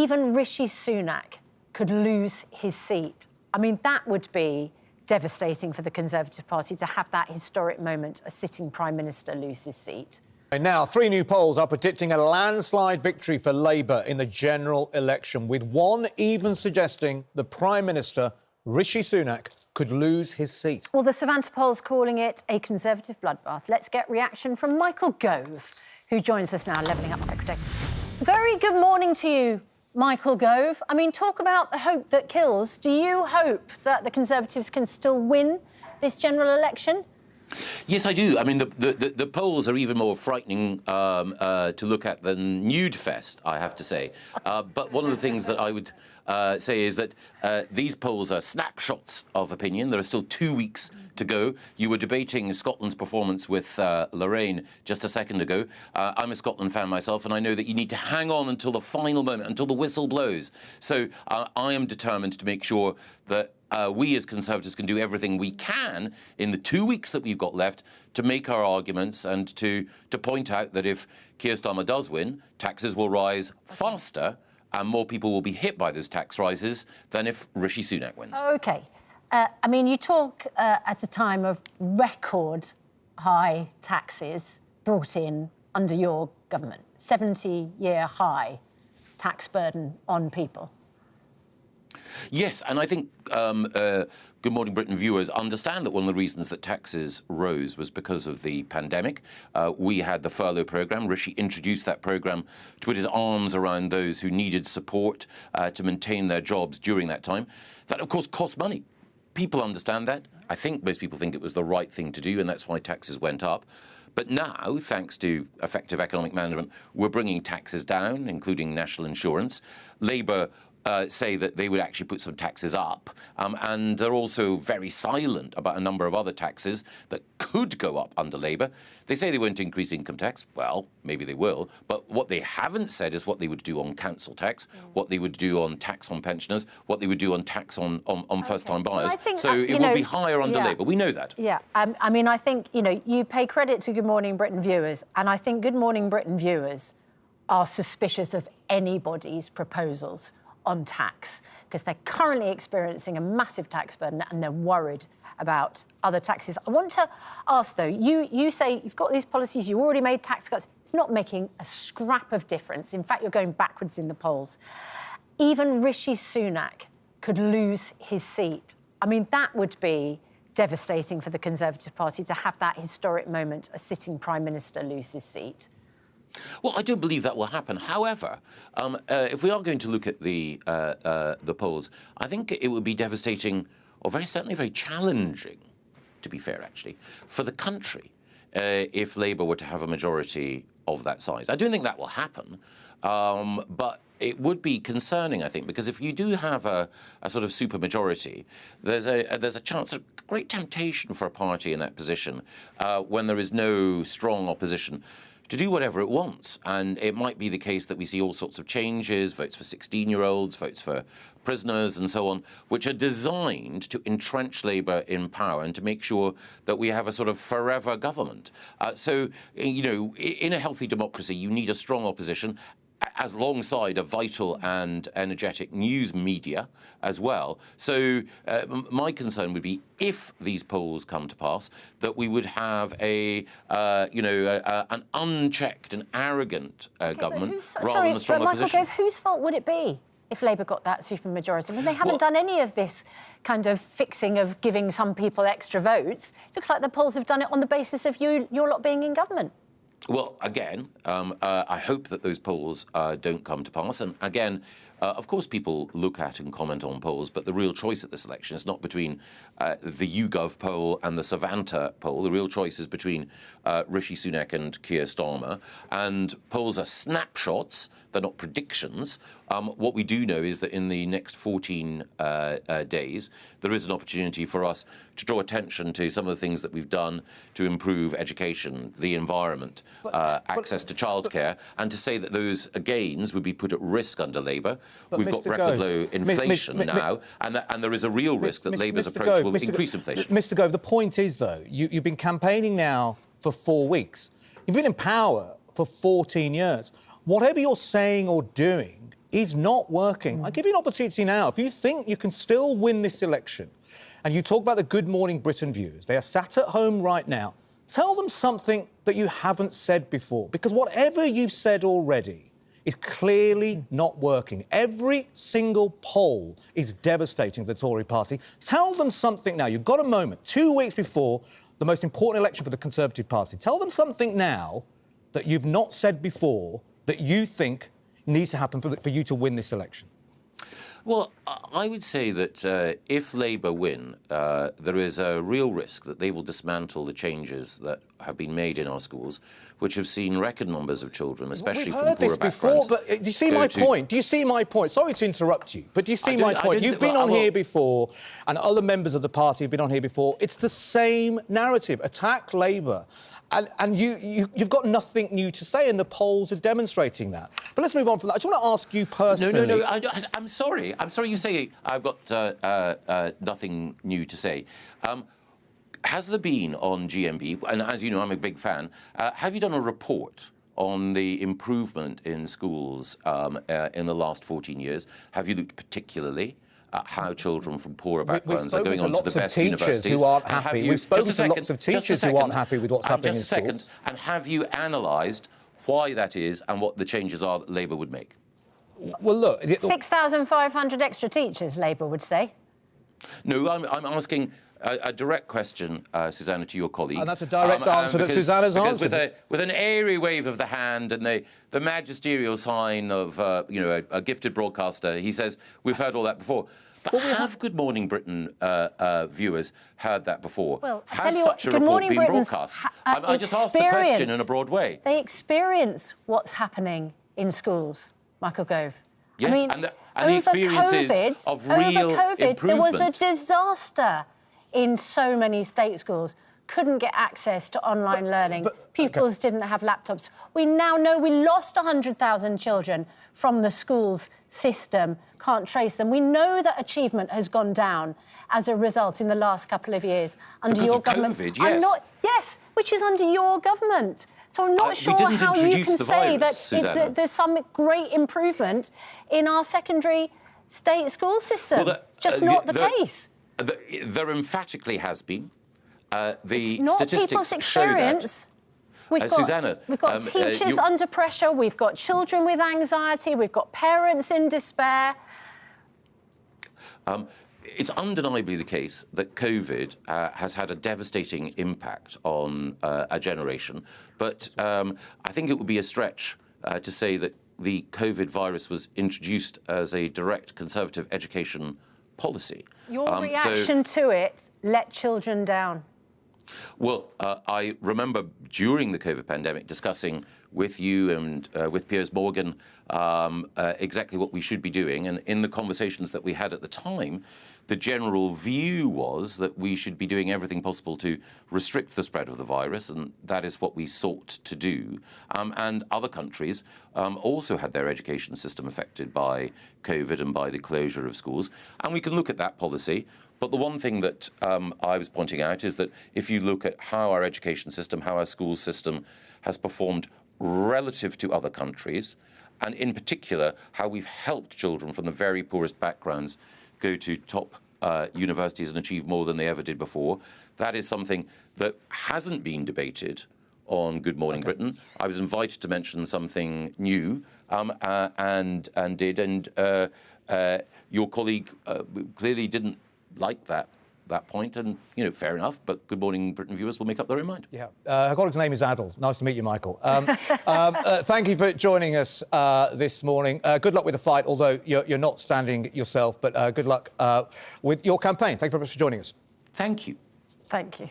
even Rishi Sunak could lose his seat. I mean, that would be devastating for the Conservative Party to have that historic moment, a sitting Prime Minister lose his seat. And now, 3 new polls are predicting a landslide victory for Labour in the general election, with one even suggesting the Prime Minister, Rishi Sunak, could lose his seat. Well, the Savannah poll's calling it a Conservative bloodbath. Let's get reaction from Michael Gove, who joins us now, Levelling Up Secretary. Very good morning to you, Michael Gove. I mean, talk about the hope that kills. Do you hope that the Conservatives can still win this general election? Yes, I do. I mean, the polls are even more frightening to look at than Nude Fest, I have to say. But one of the things that I would say is that these polls are snapshots of opinion. There are still 2 weeks to go. You were debating Scotland's performance with Lorraine just a second ago. I'm a Scotland fan myself, and I know that you need to hang on until the final moment, until the whistle blows. So I am determined to make sure that we as Conservatives can do everything we can in the 2 weeks that we've got left to make our arguments and to point out that if Keir Starmer does win, taxes will rise faster and more people will be hit by those tax rises than if Rishi Sunak wins. OK. I mean, you talk at a time of record high taxes brought in under your government, 70-year high tax burden on people. Yes, and I think Good Morning Britain viewers understand that one of the reasons that taxes rose was because of the pandemic. We had the furlough programme. Rishi introduced that programme to put his arms around those who needed support to maintain their jobs during that time. That, of course, cost money. People understand that. I think most people think it was the right thing to do, and that's why taxes went up. But now, thanks to effective economic management, we're bringing taxes down, including national insurance. Labour say that they would actually put some taxes up, and they're also very silent about a number of other taxes that could go up under Labour. They say they won't increase income tax. Well, maybe they will, but what they haven't said is what they would do on council tax, what they would do on tax on pensioners, what they would do on tax on first-time buyers. Well, so it will be higher under Labour. We know that. Yeah, I mean, I think, you pay credit to Good Morning Britain viewers, and I think Good Morning Britain viewers are suspicious of anybody's proposals on tax, because they're currently experiencing a massive tax burden and they're worried about other taxes. I want to ask, though, you say you've got these policies, you already made tax cuts. It's not making a scrap of difference. In fact, you're going backwards in the polls. Even Rishi Sunak could lose his seat. I mean, that would be devastating for the Conservative Party to have that historic moment, a sitting Prime Minister lose his seat. Well, I do believe that will happen. However, if we are going to look at the polls, I think it would be devastating, or certainly very challenging, to be fair, actually, for the country if Labour were to have a majority of that size. I don't think that will happen, but it would be concerning, I think, because if you do have a sort of supermajority, there's a chance, a great temptation for a party in that position when there is no strong opposition to do whatever it wants. And it might be the case that we see all sorts of changes, votes for 16-year-olds, votes for prisoners and so on, which are designed to entrench Labour in power and to make sure that we have a sort of forever government. So, in a healthy democracy, you need a strong opposition, as alongside a vital and energetic news media as well. So my concern would be, if these polls come to pass, that we would have an unchecked and arrogant government rather than a strong opposition. Michael Gove, whose fault would it be if Labour got that supermajority? I mean, they haven't done any of this kind of fixing of giving some people extra votes. It looks like the polls have done it on the basis of your lot being in government. Well, again, I hope that those polls don't come to pass. And again, of course, people look at and comment on polls, but the real choice at this election is not between the YouGov poll and the Savannah poll. The real choice is between Rishi Sunak and Keir Starmer. And polls are snapshots. They're not predictions. What we do know is that in the next 14 days, there is an opportunity for us to draw attention to some of the things that we've done to improve education, the environment, access to childcare, and to say that those gains would be put at risk under Labour. We've got record low inflation now, and there is a real risk that Labour's approach will increase inflation. Mr Gove, the point is, though, you've been campaigning now for 4 weeks. You've been in power for 14 years. Whatever you're saying or doing is not working. I give you an opportunity now. If you think you can still win this election, and you talk about the Good Morning Britain viewers, they are sat at home right now, tell them something that you haven't said before, because whatever you've said already is clearly not working. Every single poll is devastating for the Tory party. Tell them something now. You've got a moment, 2 weeks before the most important election for the Conservative Party. Tell them something now that you've not said before that you think needs to happen for you to win this election. Well, I would say that if Labour win, there is a real risk that they will dismantle the changes that have been made in our schools, which have seen record numbers of children, especially from poorer backgrounds. But do you see my point? Do you see my point? Sorry to interrupt you, but do you see my point? You've been on here before, and other members of the party have been on here before. It's the same narrative. Attack Labour. And you've got nothing new to say, and the polls are demonstrating that. But let's move on from that. I just want to ask you personally... No. I'm sorry. I'm sorry you say I've got nothing new to say. Has there been on GMB, and as you know, I'm a big fan, have you done a report on the improvement in schools in the last 14 years? Have you looked particularly at how children from poorer backgrounds are going on to the best universities? Who aren't happy. We've spoken to lots of teachers who aren't happy with what's happening in schools. Just a second. And have you analysed why that is and what the changes are that Labour would make? Well, look... 6,500 extra teachers, Labour would say. No, I'm asking a direct question, Susanna, to your colleague. And that's a direct answer that Susanna's answered. Because with an airy wave of the hand and the magisterial sign of, a gifted broadcaster, he says, we've heard all that before. But have Good Morning Britain viewers heard that before? Well, has such a report been broadcast? I just asked the question in a broad way. They experience what's happening in schools, Michael Gove. Yes, I mean, and the experiences of real improvement. There was a disaster in so many state schools. Couldn't get access to online learning. Pupils didn't have laptops. We now know we lost 100,000 children from the schools system, can't trace them. We know that achievement has gone down as a result in the last couple of years under your government. COVID, yes. Yes, which is under your government. So I'm not sure how you can say that there's some great improvement in our secondary state school system. Well, it's just not the case. There emphatically has been. The not statistics people's experience. Susanna, we've got teachers under pressure, we've got children with anxiety, we've got parents in despair. It's undeniably the case that COVID has had a devastating impact on a generation, but I think it would be a stretch to say that the COVID virus was introduced as a direct Conservative education policy. Your reaction to it let children down. Well, I remember during the COVID pandemic discussing with you and with Piers Morgan exactly what we should be doing. And in the conversations that we had at the time, the general view was that we should be doing everything possible to restrict the spread of the virus, and that is what we sought to do. And other countries also had their education system affected by COVID and by the closure of schools. And we can look at that policy. But the one thing that I was pointing out is that if you look at how our education system, how our school system has performed relative to other countries, and in particular how we've helped children from the very poorest backgrounds go to top universities and achieve more than they ever did before, that is something that hasn't been debated on Good Morning Britain. I was invited to mention something new and did, and your colleague clearly didn't like that point, and, fair enough, but Good Morning Britain viewers will make up their own mind. Yeah. Her colleague's name is Adil. Nice to meet you, Michael. Thank you for joining us this morning. Good luck with the fight, although you're not standing yourself, but good luck with your campaign. Thank you very much for joining us. Thank you. Thank you.